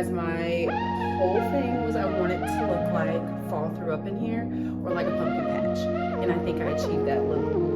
My whole thing was I wanted to look like fall through up in here or like a pumpkin patch, and I think I achieved that look.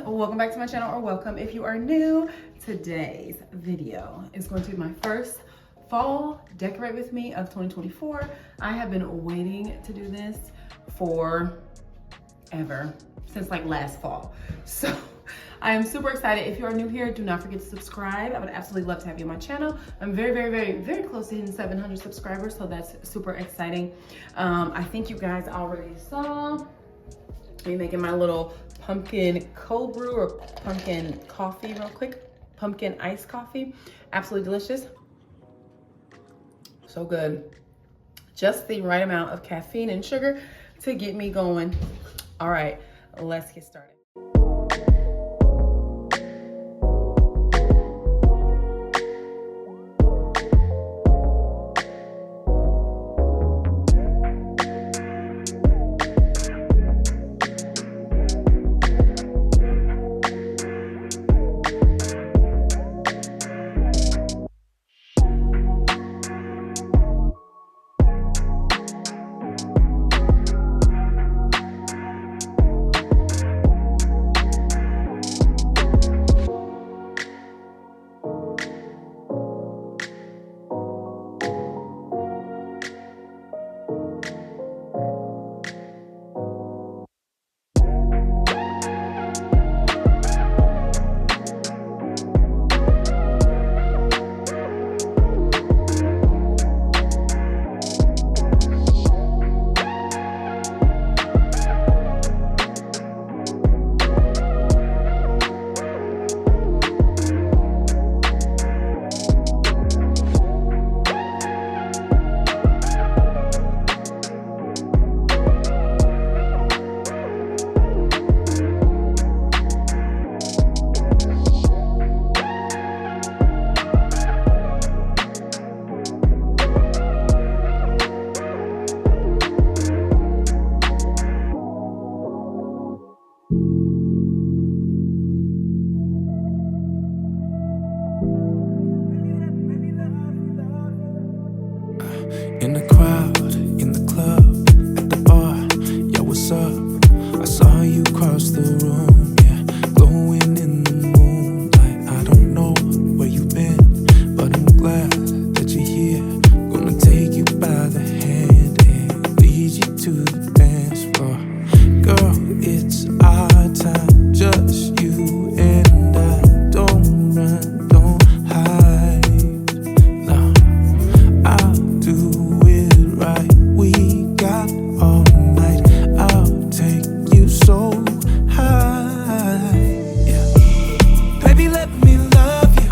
Welcome back to my channel, or welcome if you are new. Today's video is going to be my first fall decorate with me of 2024. I have been waiting to do this for ever, since like last fall. So I am super excited. If you are new here, do not forget to subscribe. I would absolutely love to have you on my channel. I'm very close to hitting 700 subscribers, so that's super exciting. I think you guys already saw me making my little pumpkin cold brew or pumpkin coffee real quick. Pumpkin iced coffee. Absolutely delicious. So good. Just the right amount of caffeine and sugar to get me going. All right, let's get started. In the crowd, in the club, at the bar, yo, what's up? I saw you cross the room, yeah, glowing in the moonlight. I don't know where you've been, but I'm glad that you're here. Gonna take you by the hand and lead you to the dance floor. Girl, it's our time, just you and I. Don't run, don't hide, no, I'll do right, we got all night. I'll take you so high, yeah. Baby, let me love you.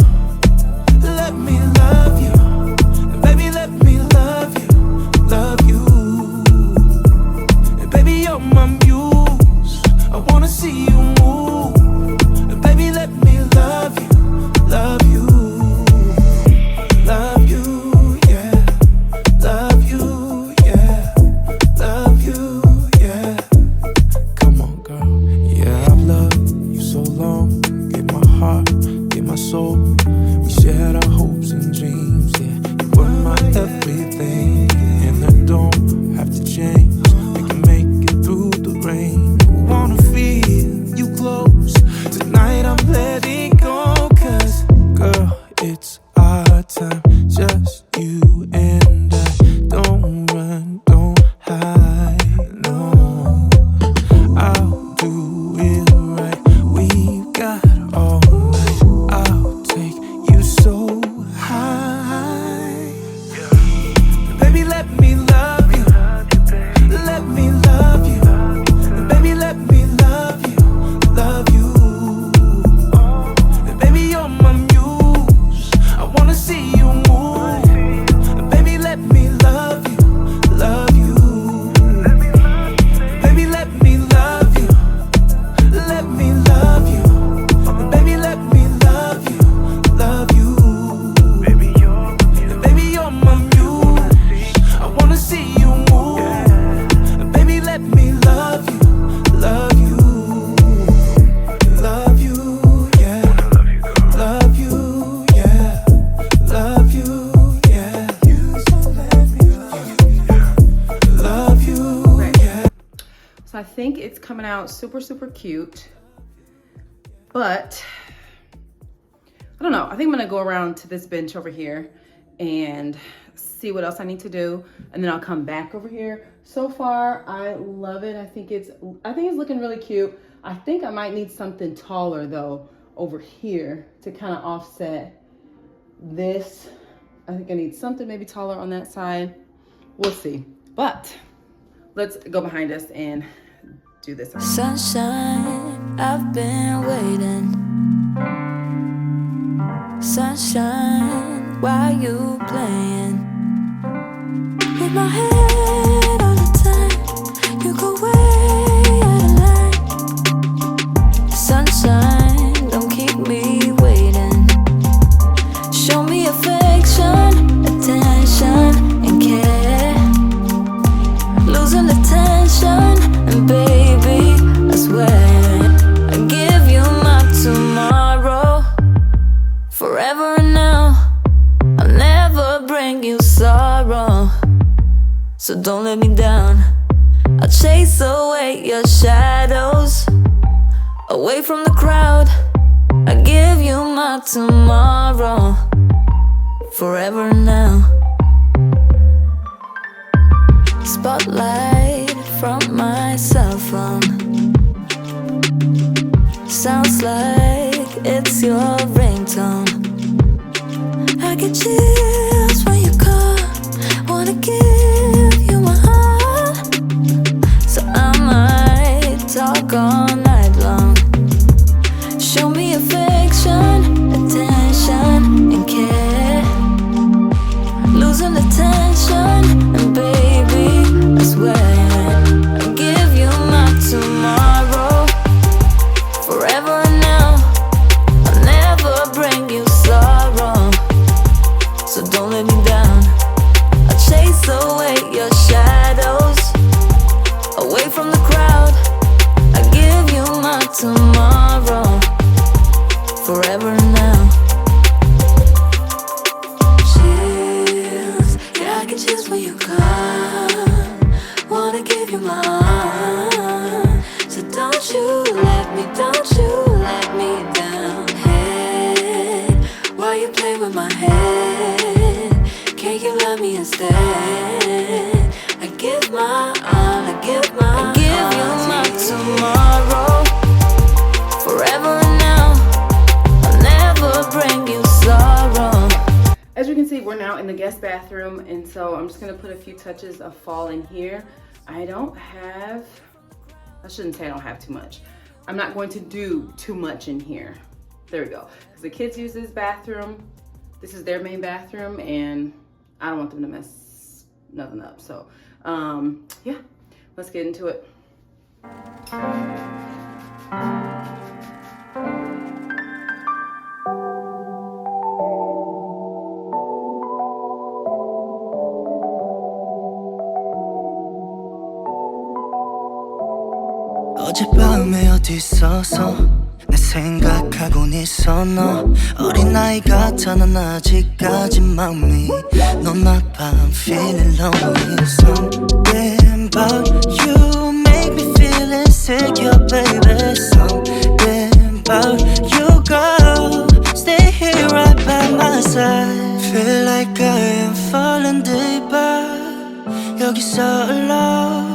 Let me love you. Baby, let me love you. Love you. And baby, you're my muse. I wanna see you move. And baby, let me love you. Love you. Love you. Soul. We shared our hopes and dreams, yeah. You were my everything, and I don't have to change. We can make it through the rain. I wanna feel you think it's coming out super, super cute, but I don't know. I think I'm gonna go around to this bench over here and see what else I need to do, and then I'll come back over here. So far, I love it. I think it's looking really cute. I think I might need something taller though over here to kind of offset this. I think I need something maybe taller on that side. We'll see. But let's go behind us and do this. Sunshine, I've been waiting. Sunshine, why you playing with my head all the time? You go way out of line. Sunshine, don't keep me waiting. Show me affection, attention, and care. Losing the tension, and baby, I swear I give you my tomorrow, forever and now. I'll never bring you sorrow, so don't let me down. I'll chase away your shadows, away from the crowd. I give you my tomorrow, forever and now. Spotlight from my cell phone, sounds like it's your ringtone. I get chills when you call, wanna give you my heart, so I might talk all night long. Show me affection, attention, and care. Losing the tension, and baby, I swear I'll give you my tomorrow, forever and now. I'll never bring you sorrow, so don't let me down. I'll chase away your shadows, away from the crowd. I give you my tomorrow, forever and now. Chills, yeah, I get chills when you come. Wanna give you my heart, so don't you let me down. Hey, why you play with my head? Can't you love me instead? I give my all, I give you my tomorrow, forever and now. I'll never bring you sorrow. As you can see, we're now in the guest bathroom, and so I'm just gonna put a few touches of fall in here. I shouldn't say I don't have too much. I'm not going to do too much in here. There we go. Because the kids use this bathroom. This is their main bathroom, and I don't want them to mess nothing up. So, yeah, let's get into it. 어젯밤에 어디 있어서 내 생각하곤 있어. 너 어린아이 같아. 난 아직까지 마음이 넌 아파. I'm feeling lonely. Something about you make me feel insecure, baby. Something about you, girl. Stay here right by my side. Feel like I am falling deeper. 여기서 alone.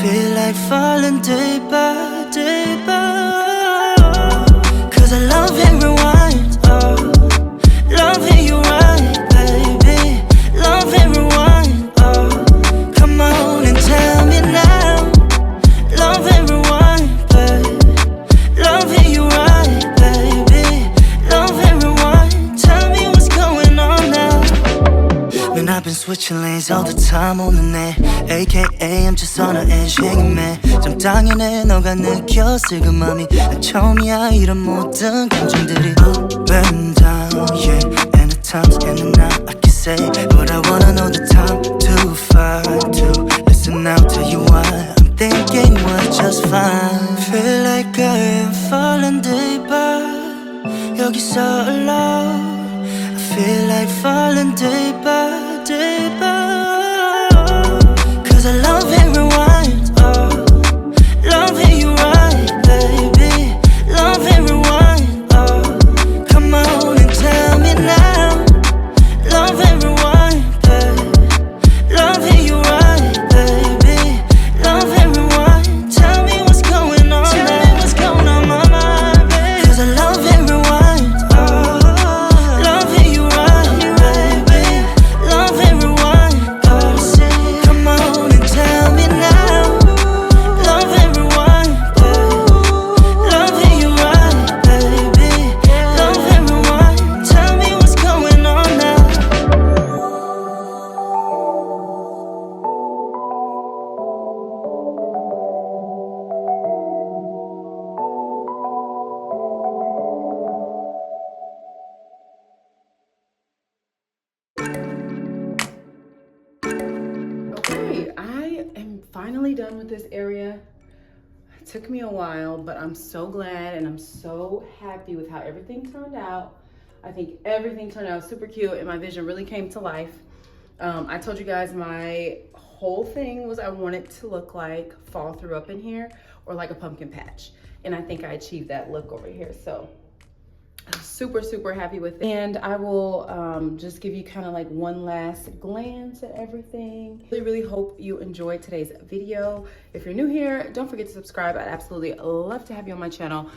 Feel like falling deeper, deeper. Cause I love and rewind, oh. Love and you right, baby. Love and rewind, oh. Come on and tell me now. Love and rewind, baby. Love and you right, baby. Love and rewind. Tell me what's going on now. Man, I've been switching lanes all the time 오는 내 AKA I'm just on an edge hanging man. 좀 당연해 너가 느꼈을 그 맘이 난 처음이야. 이런 모든 감정들이 up and down, yeah. And at times in and out I can say but I wanna know the time to find to listen now. Tell you why I'm thinking we're just fine. Feel like I am falling deeper. 여기서 alone. I feel like falling deeper, deeper. Cause I love and rewind, oh. Love this area. It took me a while, but I'm so glad and I'm so happy with how everything turned out. I think everything turned out super cute and my vision really came to life. I told you guys my whole thing was I wanted to look like fall through up in here or like a pumpkin patch. And I think I achieved that look over here. So I'm super, super happy with it. And I will just give you kind of like one last glance at everything. Really, really hope you enjoyed today's video. If you're new here, don't forget to subscribe. I'd absolutely love to have you on my channel.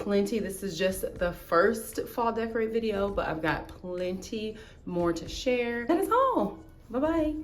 This is just the first fall decorate video, but I've got plenty more to share. That is all. Bye-bye.